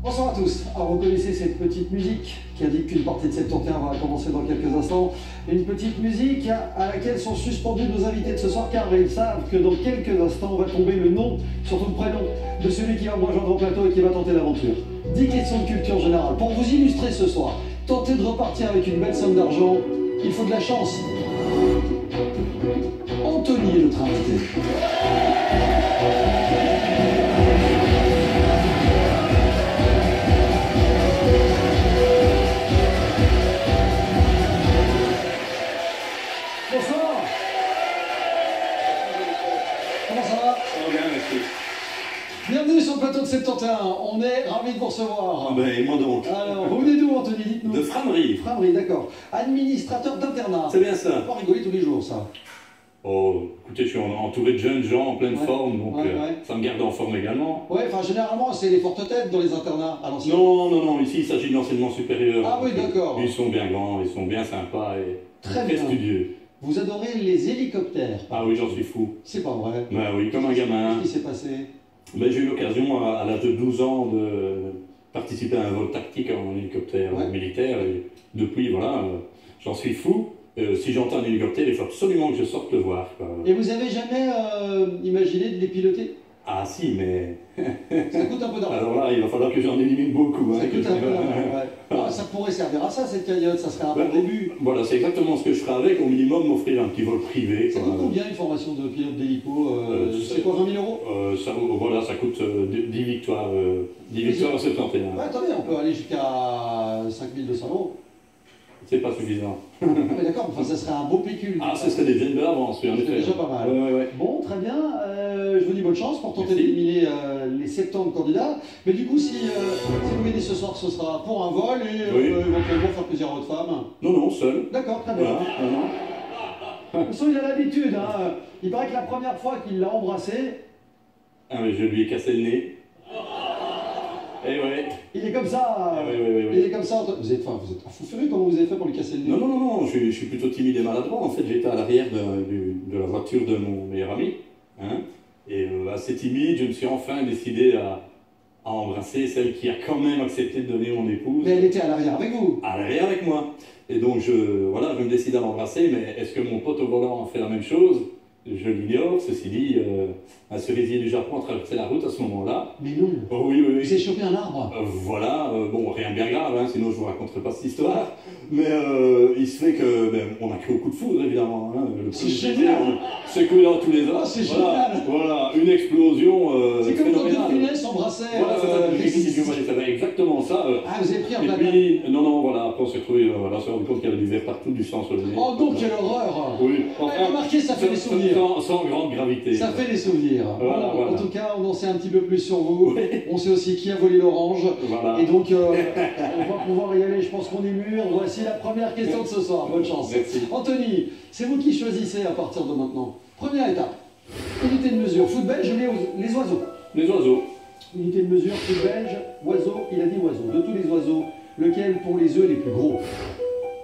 Bonsoir à tous. Alors, vous connaissez cette petite musique qui indique qu'une partie de 71 va commencer dans quelques instants. Une petite musique à laquelle sont suspendus nos invités de ce soir, car ils savent que dans quelques instants va tomber le nom, surtout le prénom, de celui qui va me rejoindre au plateau et qui va tenter l'aventure. 10 questions de culture générale. Pour vous illustrer ce soir, tenter de repartir avec une belle somme d'argent, il faut de la chance. Anthony est notre invité. Bonsoir. Comment ça va? Ça va bien, merci. Bienvenue sur le plateau de 71. On est ravis de vous recevoir. Ah ben, et moi donc. Alors, vous venez d'où, Anthony? Dites-nous. De Framerie. Framerie, d'accord. Administrateur d'internat. C'est bien ça. On va pas rigoler tous les jours, ça. Oh, écoutez, je suis entouré de jeunes gens en pleine forme, donc ouais. ça me garde en forme également. Ouais, enfin, généralement, c'est les fortes têtes dans les internats à l'ancienne. Non, ici il s'agit de l'enseignement supérieur. Ah oui, d'accord. Ils sont bien grands, ils sont bien sympas et Très très bien. studieux. Vous adorez les hélicoptères. Ah oui, j'en suis fou. C'est pas vrai. Ben oui, comme un gamin. Qu'est-ce qui s'est passé? Ben, j'ai eu l'occasion à l'âge de 12 ans de participer à un vol tactique en hélicoptère militaire et depuis, voilà, j'en suis fou. Si j'entends un hélicoptère, il faut absolument que je sorte le voir, quoi. Et vous avez jamais imaginé de les piloter? Ah si, mais... Ça coûte un peu d'argent. Alors là, il va falloir que j'en élimine beaucoup. Ça coûte un peu d'argent, ouais. Ah, ça pourrait servir à ça, cette cagnotte, ça serait un bon début. Voilà, c'est exactement ce que je ferai avec, au minimum m'offrir un petit vol privé. Ça coûte combien une formation de pilote d'hélico? C'est quoi, 20 000 €? Voilà, ça coûte 10 victoires, 10 victoires à 71. Ouais, attendez, on peut aller jusqu'à 5 200 €. C'est pas suffisant. Ah, mais d'accord, enfin, ça serait un beau pécule. Ah, ce serait des dizaines de l'avance, oui, en effet. C'est déjà pas mal. Ouais. Bon, très bien. Je vous dis bonne chance pour tenter d'éliminer les 70 candidats. Mais du coup, si vous venez ce soir, ce sera pour un vol et éventuellement faire plaisir à votre femme. Non, seul. D'accord, très bien. Voilà, De toute façon, il a l'habitude. Hein. Il paraît que la première fois qu'il l'a embrassé... Ah, mais je lui ai cassé le nez. Eh ouais. Il est comme ça. Il est comme ça. Vous êtes un fou furieux, comment vous avez fait pour lui casser le nez? Non, je suis plutôt timide et maladroit. En fait, j'étais à l'arrière de la voiture de mon meilleur ami. Hein, et assez timide, je me suis enfin décidé à embrasser celle qui a quand même accepté de donner mon épouse. Mais elle était à l'arrière avec vous? À l'arrière avec moi. Et donc, je me décide à l'embrasser, mais est-ce que mon pote au volant a fait la même chose? Je l'ignore, ceci dit, un cerisier du Japon a traversé la route à ce moment-là. Mais non. Oh, oui. Vous avez chopé un arbre? Voilà, bon, rien de bien grave, hein, sinon je vous raconterai pas cette histoire. Mais il se fait que, on a cru au coup de foudre, évidemment. Hein, c'est génial. C'est que dans tous les ans. Oh, c'est génial. Voilà, une explosion c'est comme quand deux punaises s'embrassaient. Voilà, ça va exactement ça. Ah, vous avez pris un plat. Et puis, non, voilà, après on s'est retrouvé, on s'est rendu compte qu'il y avait du verre partout, du sang sur le nez. Oh, donc quelle horreur. Oui. Enfin, remarquez, ça fait des souvenirs. Sans grande gravité. Ça fait des souvenirs. Voilà. En tout cas, on en sait un petit peu plus sur vous. Oui. On sait aussi qui a volé l'orange. Voilà. Et donc, on va pouvoir y aller. Je pense qu'on est mûr. Voici la première question de ce soir. Bonne chance. Merci. Anthony, c'est vous qui choisissez à partir de maintenant. Première étape. Unité de mesure. Foot belge, les oiseaux. Les oiseaux. Unité de mesure, foot belge, oiseau. Il a dit oiseau. De tous les oiseaux, lequel pour les œufs les plus gros?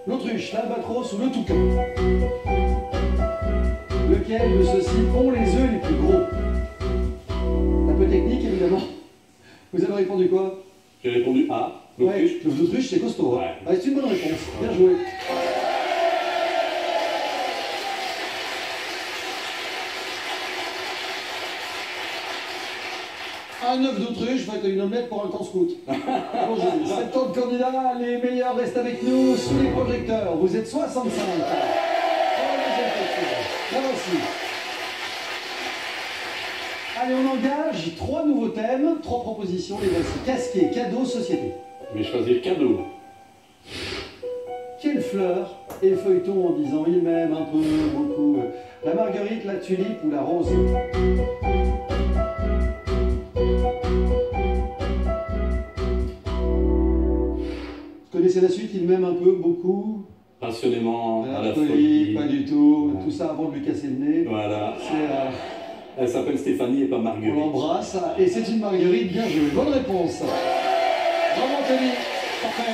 L'autruche, l'albatros ou le toucan? Lequel de ceux-ci ont les œufs les plus gros? Un peu technique, évidemment. Vous avez répondu quoi? J'ai répondu A. L'autruche. Ouais, l'autruche, c'est costaud. Ouais. Ah, c'est une bonne réponse. Bien joué. Un œuf d'autruche va être une omelette pour un camp scout. Bon, 70 candidats, les meilleurs restent avec nous sous les projecteurs. Vous êtes 65. Là voici. Allez, on engage 3 nouveaux thèmes, 3 propositions. Les voici. Casquet, cadeau, société. Je vais choisir cadeau. Quelle fleur effeuille-t-on en disant il m'aime un peu, beaucoup? La marguerite, la tulipe ou la rose? Vous connaissez la suite, il m'aime un peu, beaucoup? Passionnément, à la folie, folie. pas du tout. Voilà. Tout ça avant de lui casser le nez. Voilà. C'est, Elle s'appelle Stéphanie et pas on Marguerite. l'embrasse. Et c'est une marguerite, bien jouée. Bonne réponse. Bravo Anthony. Parfait.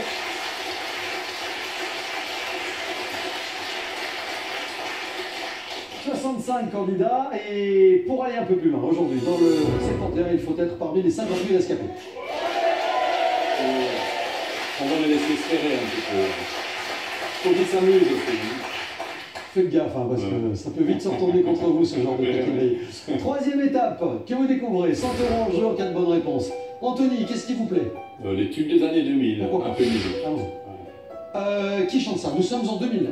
« 65 candidats et pour aller un peu plus loin aujourd'hui, dans le 71, il faut être parmi les 50 000 escapés. On va les laisser se ferrer un petit peu. Faut qu'ils s'amusent aussi. Faites gaffe, hein, parce que ça peut vite se retourner contre vous, ce genre de coquillerie. Troisième étape, que vous découvrez, 100 € en jeu en cas de bonne réponse. Anthony, qu'est-ce qui vous plaît? Les tubes des années 2000, un peu musique. Qui chante ça? Nous sommes en 2009.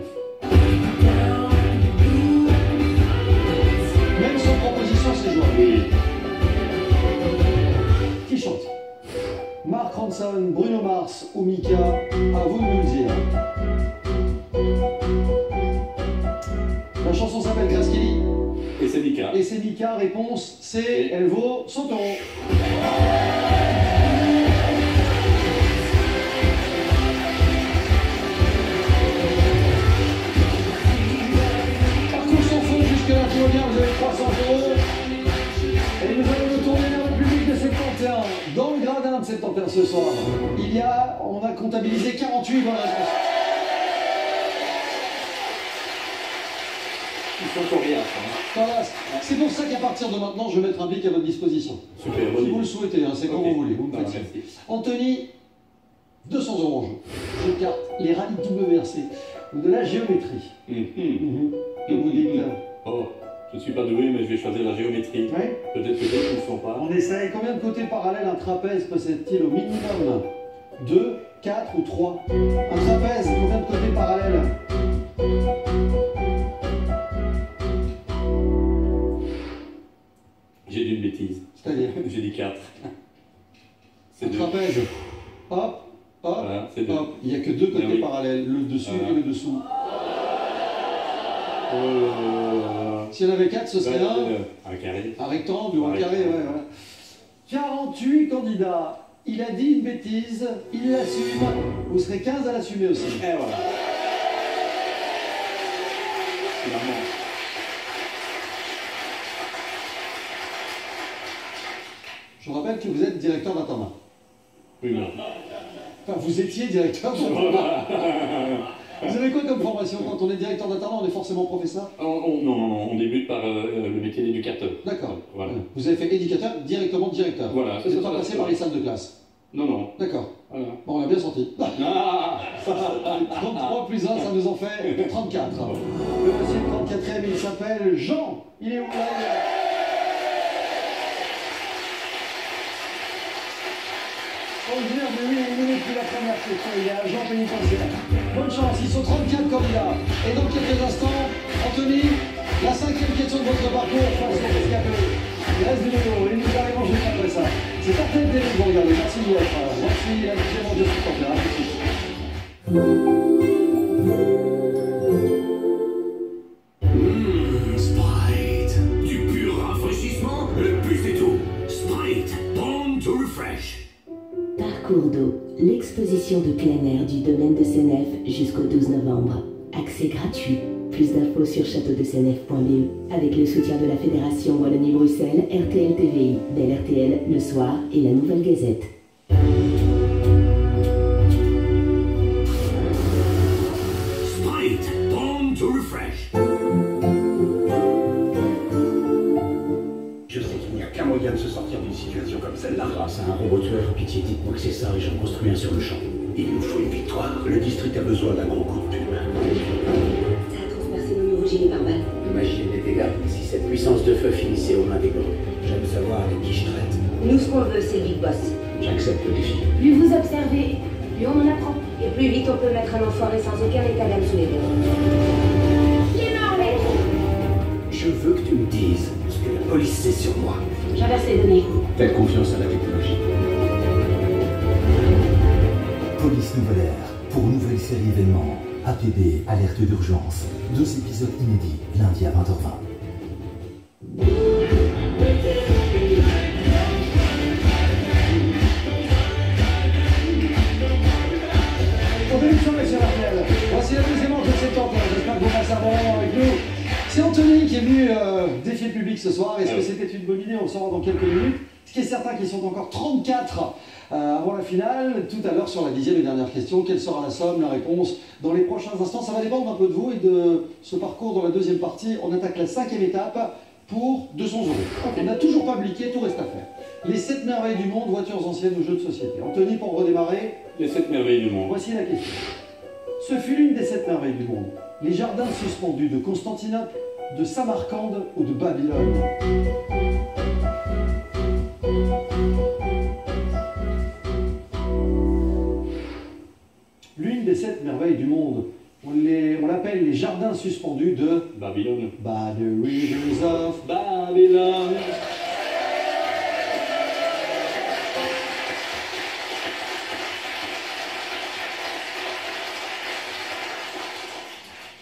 Même sans proposition, c'est jouable. Oui. Qui chante? Mark Ronson, Bruno Mars ou Mika? À vous de nous le dire. La chanson s'appelle Grace Kelly. Et c'est Mika. Et c'est Mika, réponse C, elle vaut 100 €. Parcours sans fond, jusque-là tout va bien, vous avez 300 €. Et nous allons nous tourner vers le public de 71. Dans le gradin de 71 ce soir, on a comptabilisé 48 bonnes réponses. Ils sont coriaces. Voilà, c'est pour ça qu'à partir de maintenant, je vais mettre un bic à votre disposition. Super, Si vous le souhaitez, hein, c'est comme vous voulez. Vous me faites ça. Anthony, 200 € en jeu. Je carte les rallyes WRC ou de la géométrie. Que vous dites. Oh, je ne suis pas doué, mais je vais choisir la géométrie. Ouais. Peut-être que d'autres ne le sont pas. On essaye. Combien de côtés parallèles un trapèze possède-t-il au minimum? 2, 4 ou 3? Un trapèze, combien de côtés parallèles? J'ai dit une bêtise. C'est-à-dire? J'ai dit 4. Un trapèze. Hop, hop, voilà, c'est 2. hop. Il n'y a que 2 côtés oui. parallèles, le dessus et le dessous. Oh. S'il y en avait 4, ce serait un carré. un rectangle ou un carré, ouais, voilà. 48 candidats. Il a dit une bêtise, il l'assume. Vous serez 15 à l'assumer aussi. Et voilà. Finalement. Je rappelle que vous êtes directeur d'internat. Oui, non. Enfin, vous étiez directeur d'internat. Vous avez quoi comme formation? Quand on est directeur d'internat, on est forcément professeur? Non, on débute par le métier d'éducateur. D'accord. Voilà. Vous avez fait éducateur, directement directeur. Voilà. Vous n'êtes pas passé par les salles de classe? Non. D'accord. Voilà. Bon, on a bien senti. Ah 33 plus 1, ça nous en fait 34. Le voici le 34e, il s'appelle Jean. Il est où là? Originaire de lui, il n'est plus la première question, il est agent pénitentiaire. Bonne chance, ils sont 34 candidats. Et dans quelques instants, Anthony, la 5e question de votre parcours face au rescapé. Il reste du vélo et nous arrivons juste après ça. C'est RTL TV que vous regardez, merci de votre part. Merci, la deuxième en deux supporters. À tout de suite. Sprite, du pur rafraîchissement, le but c'est tout. Sprite, born to refresh. Parcours d'eau, l'exposition de plein air du domaine de Senef jusqu'au 12 novembre. Accès gratuit. Plus d'infos sur châteaudesenef.be avec le soutien de la Fédération Wallonie-Bruxelles, RTL TVI, Bel RTL, Le Soir et la Nouvelle Gazette. Sprite, born to refresh. Je sais qu'il n'y a qu'un moyen de se sortir d'une situation comme celle-là. Grâce à un robot tueur, pitié, dites-moi que c'est ça et j'en construis un sur le champ. Il nous faut une victoire. Le district a besoin d'un gros coup de pub. Ça a transpercé nos nouveaux gilets pare-balles. Imaginez les dégâts si cette puissance de feu finissait aux mains des grands. J'aime savoir avec qui je traite. Nous, ce qu'on veut, c'est Big Boss. J'accepte le défi. Plus vous observez, plus on en apprend. Et plus vite on peut mettre un enfoiré sans aucun état d'âme sous les deux. Je veux que tu me dises ce que la police sait sur moi. J'inverse les données. Faites confiance à la technologie. Police Nouvelle Ère, pour nouvelle série événements. APB, alerte d'urgence. 2 épisodes inédits, lundi à 20h20. On débute sur RTL. Voici la deuxième manche de cette antenne. J'espère que vous passez un bon moment avec nous. C'est Anthony qui est venu défier le public ce soir. Est-ce que c'était une bonne idée? On le saura dans quelques minutes. Ce qui est certain qu'ils sont encore 34 avant la finale. Tout à l'heure sur la 10e et dernière question. Quelle sera la somme, la réponse dans les prochains instants? Ça va dépendre un peu de vous et de ce parcours dans la deuxième partie. On attaque la 5e étape pour 200 €. On n'a toujours pas bliqué, tout reste à faire. Les 7 merveilles du monde, voitures anciennes ou jeux de société. Anthony, pour redémarrer, Les 7 merveilles du monde. voici la question. Ce fut l'une des 7 merveilles du monde. Les jardins suspendus de Constantinople, de Samarcande ou de Babylone. L'une des 7 merveilles du monde. On l'appelle les jardins suspendus de Babylone. By the rivers of Babylone.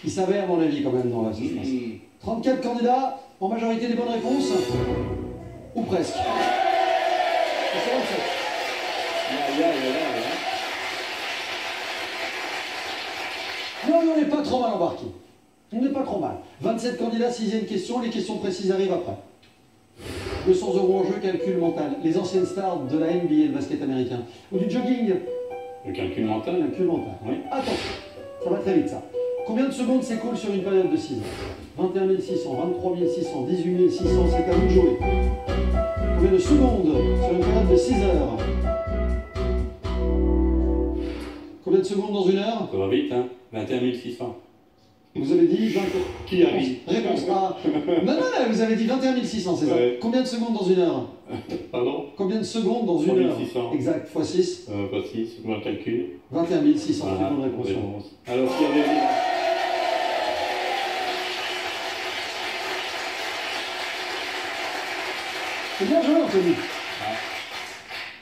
Il savait à mon avis quand même dans la suspense. 34 candidats, en majorité des bonnes réponses. Ou presque. Et c'est 27. Non, mais on n'est pas trop mal embarqué. On n'est pas trop mal. 27 candidats, 6e question. Les questions précises arrivent après. 200 € en jeu, calcul mental. Les anciennes stars de la NBA, le basket américain. Ou du jogging. Le calcul mental. Calcul mental. Oui. Attention, ça va très vite ça. Combien de secondes s'écoulent sur une période de 6 heures? 21 600, 23 600, 18 600, c'est à vous de jouer. Combien de secondes sur une période de 6 heures? Combien de secondes dans une heure? Ça va vite, hein. 21 600. Vous avez dit 20... Qui arrive? Réponse A. Non, vous avez dit 21 600, c'est ça. Ouais. Combien de secondes dans une heure? Pardon? Combien de secondes dans une 3 heure? 600. Exact, x 6. Pas 6, moi le calcul. 21 600, Voilà, c'est une bonne réponse. réponse. Alors, s'il y avait... C'est bien joué, Anthony.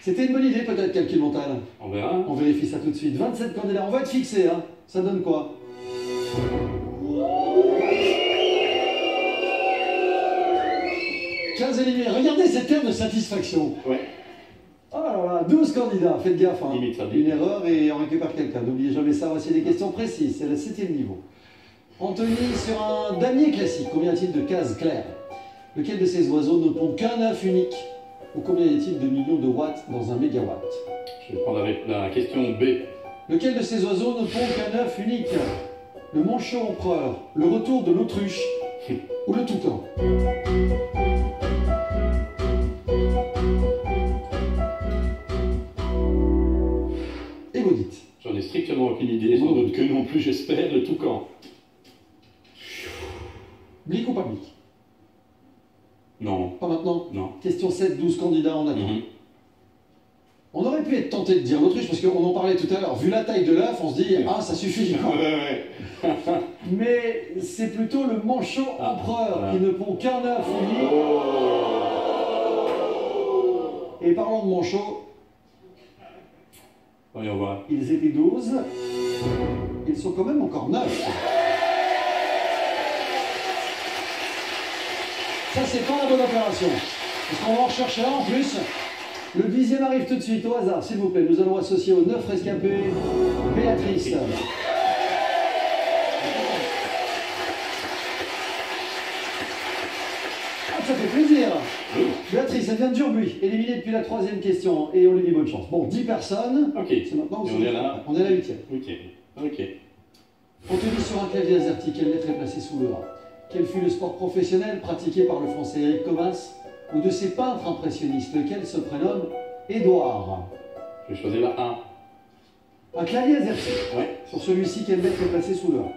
C'était une bonne idée, peut-être, calcul mental. On verra. On vérifie ça tout de suite. 27 candidats, on va être fixé, hein. Ça donne quoi? 15 éliminés. Regardez cette air de satisfaction. Ouais. Oh là là, 12 candidats, faites gaffe. Hein. Limite, ça dit. Une erreur et on récupère quelqu'un. N'oubliez jamais ça, voici des questions précises. C'est le 7e niveau. Anthony, sur un damier classique, combien y a-t-il de cases claires? Lequel de ces oiseaux ne pond qu'un œuf unique? Ou combien y a-t-il de millions de watts dans un mégawatt? Je vais prendre la question B. Lequel de ces oiseaux ne pond qu'un œuf unique? Le manchot empereur, le retour de l'autruche ou le toucan? Et vous dites? J'en ai strictement aucune idée, sans doute que non plus, j'espère, le toucan. Blic ou pas blic? Non. Pas maintenant? Non. Question 7, 12 candidats, on attend. Mhm. On aurait pu être tenté de dire l'autruche, parce qu'on en parlait tout à l'heure. Vu la taille de l'œuf, on se dit, ah, ça suffit. Quoi. Ouais. Mais c'est plutôt le manchot empereur voilà. qui ne pond qu'un œuf unique. Et parlons de manchot, Voyons voir. ils étaient 12. Ils sont quand même encore 9. Ça, c'est pas la bonne opération. Parce qu'on va en rechercher un en plus. Le 10e arrive tout de suite, au hasard, s'il vous plaît. Nous allons associer aux 9 rescapés Béatrice. Ah, ça fait plaisir. Béatrice, elle vient de Durbuy, éliminée depuis la 3e question. Et on lui dit bonne chance. Bon, 10 personnes. Ok. C'est maintenant. Et on est là. On est à la 8e. Ok. Anthony, sur un clavier AZERTY, quelle lettre est placée sous le A? Quel fut le sport professionnel pratiqué par le français Éric Comas ou de ses peintres impressionnistes, lequel se prénomme Édouard? Je vais choisir la A. Un clavier AZERTY. Ouais. Sur celui-ci, quelle lettre est placée sous le A?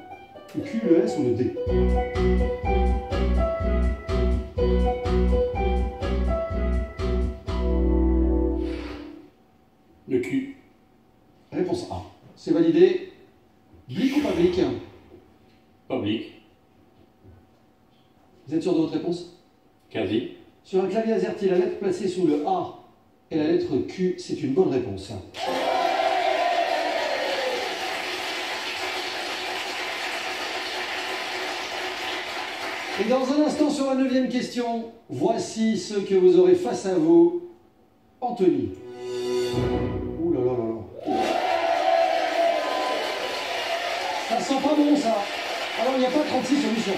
Le Q, le S ou le D? Le Q. Réponse A. C'est validé. Blic ou pas blic? Public. Vous êtes sûr de votre réponse? Quasi. Sur un clavier AZERTY, la lettre placée sous le A et la lettre Q, c'est une bonne réponse. Et dans un instant, sur la 9e question, voici ceux que vous aurez face à vous. Anthony. Ouh là là là là. Ça sent pas bon, ça. Alors, il n'y a pas 36 solutions.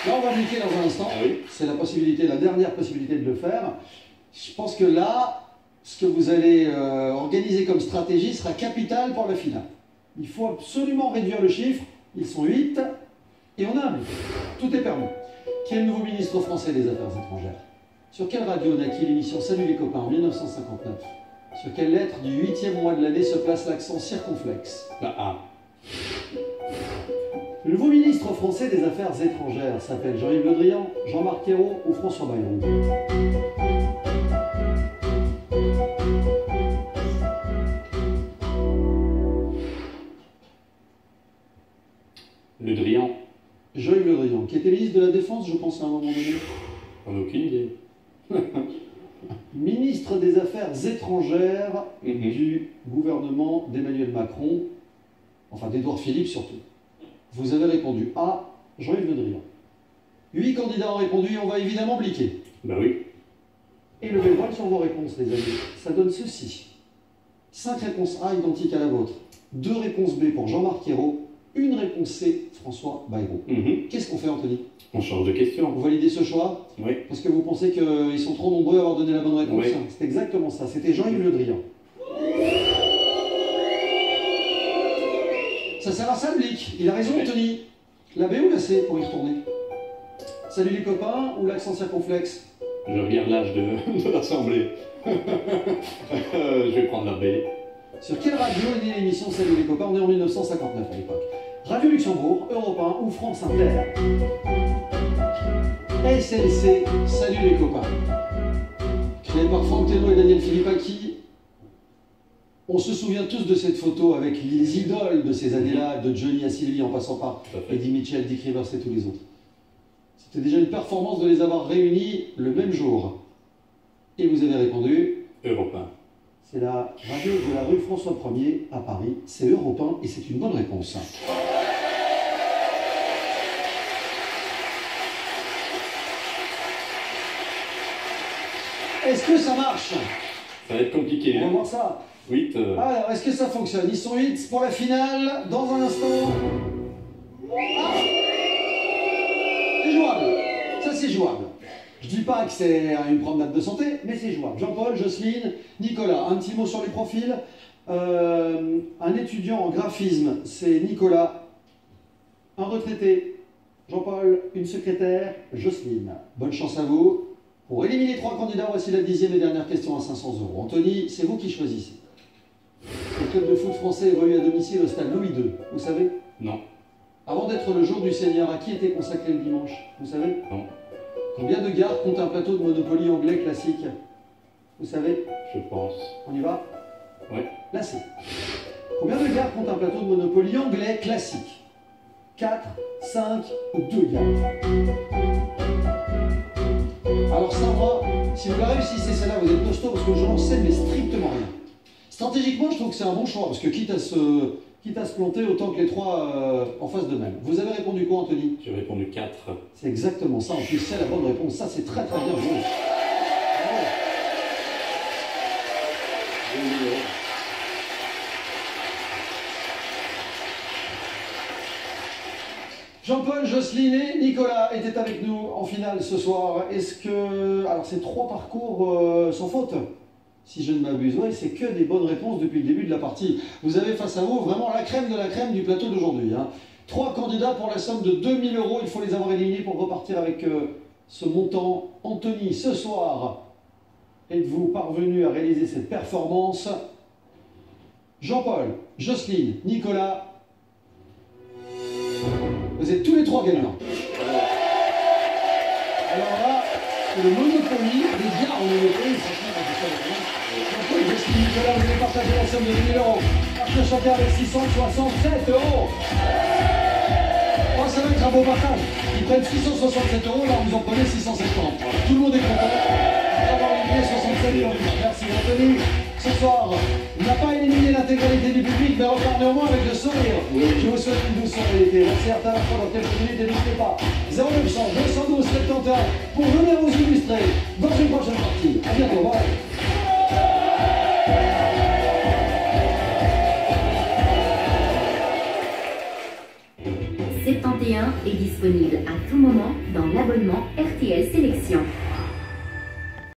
Là, on va cliquer dans un instant. Ah oui. C'est la possibilité, la dernière possibilité de le faire. Je pense que là, ce que vous allez organiser comme stratégie sera capital pour la finale. Il faut absolument réduire le chiffre. Ils sont 8 et on a un but. Tout est permis. Qui est le nouveau ministre français des Affaires étrangères? Sur quelle radio naquit l'émission Salut les copains en 1959? Sur quelle lettre du 8e mois de l'année se place l'accent circonflexe? La A. Le nouveau ministre français des Affaires étrangères s'appelle Jean-Yves Le Drian, Jean-Marc Ayrault ou François Bayrou? Le Drian. Jean-Yves Le Drian, qui était ministre de la Défense, je pense, à un moment donné. On n'a aucune idée. Ministre des Affaires étrangères du gouvernement d'Emmanuel Macron, enfin d'Édouard Philippe surtout. Vous avez répondu A, Jean-Yves Le Drian. 8 candidats ont répondu et on va évidemment bliquer. Ben oui. Et levez le voile sur vos réponses, les amis. Ça donne ceci. 5 réponses A identiques à la vôtre. 2 réponses B pour Jean-Marc Ayrault. 1 réponse C, François Bayrou. Qu'est-ce qu'on fait, Anthony? On change de question. Vous validez ce choix? Oui. Parce que vous pensez qu'ils sont trop nombreux à avoir donné la bonne réponse? Oui. C'est exactement ça. C'était Jean-Yves Le Drian. Ça sert à ça, le blic. Il a raison, Anthony. La B ou la C pour y retourner? Salut les copains ou l'accent circonflexe? Je regarde l'âge de l'Assemblée. Je vais prendre la B. Sur quelle radio est née l'émission Salut les copains? On est en 1959 à l'époque. Radio Luxembourg, Europe 1 ou France Inter? SLC, Salut les copains. Créé par Franck Thénault et Daniel Philippaki. On se souvient tous de cette photo avec les idoles de ces années-là, de Johnny à Sylvie en passant par Eddie Mitchell, Dick Rivers et tous les autres. C'était déjà une performance de les avoir réunis le même jour. Et vous avez répondu Europe 1. C'est la radio de la rue François 1er à Paris. C'est Europe 1 et c'est une bonne réponse. Est-ce que ça marche? Ça va être compliqué. On va voir ça. 8. Alors, est-ce que ça fonctionne? Ils sont 8 pour la finale. Dans un instant. Ah, c'est jouable. Ça, c'est jouable. Je dis pas que c'est une promenade de santé, mais c'est jouable. Jean-Paul, Jocelyne, Nicolas. Un petit mot sur les profils. Un étudiant en graphisme, c'est Nicolas. Un retraité, Jean-Paul. Une secrétaire, Jocelyne. Bonne chance à vous. Pour éliminer 3 candidats, voici la 10e et dernière question à 500 €. Anthony, c'est vous qui choisissez. Le club de foot français évolue à domicile au stade Louis II, vous savez? Non. Avant d'être le jour du Seigneur, à qui était consacré le dimanche? Vous savez? Non. Combien de gares compte un plateau de Monopoly anglais classique? Vous savez? Je pense. On y va? Oui. Là, c'est. Combien de gares compte un plateau de Monopoly anglais classique? 4, 5 ou 2 gares? Alors Sandra, si vous la réussissez celle-là, vous êtes costaud parce que je n'en sais mais strictement rien. Stratégiquement, je trouve que c'est un bon choix parce que quitte à se planter, autant que les 3 en face de même. Vous avez répondu quoi, Anthony? J'ai répondu 4. C'est exactement ça. En plus, c'est la bonne réponse. Ça, c'est très très bien joué. Bravo. Jean-Paul, Jocelyne et Nicolas étaient avec nous en finale ce soir. Est-ce que... Alors, c'est 3 parcours sans faute, si je ne m'abuse. Oui, c'est que des bonnes réponses depuis le début de la partie. Vous avez face à vous vraiment la crème de la crème du plateau d'aujourd'hui. 3 candidats pour la somme de 2000 €. Il faut les avoir éliminés pour repartir avec ce montant. Anthony, ce soir, êtes-vous parvenu à réaliser cette performance? Jean-Paul, Jocelyne, Nicolas... Vous êtes tous les 3 gagnants. Alors là, le Monopoly, les gares en Monopoly, franchement, Jean-Paul, Jocelyne, Nicolas, vous avez partagé la somme de 2000 €. Parce que chacun avec 667 €. Oh, ça va être un beau partage. Ils prennent 667 €, là vous en prenez 670. Tout le monde est content. D'avoir éliminé 67 €. Merci Anthony. Ce soir, on n'a pas éliminé l'intégralité du public, mais repart néanmoins avec le sourire. Je vous souhaite une douce soirée. Merci à la fois dans quelques minutes et n'hésitez pas. 0900 212 71 pour venir vous illustrer dans une prochaine partie. A bientôt. Bye. Septentéen est disponible à tout moment dans l'abonnement RTL Sélection.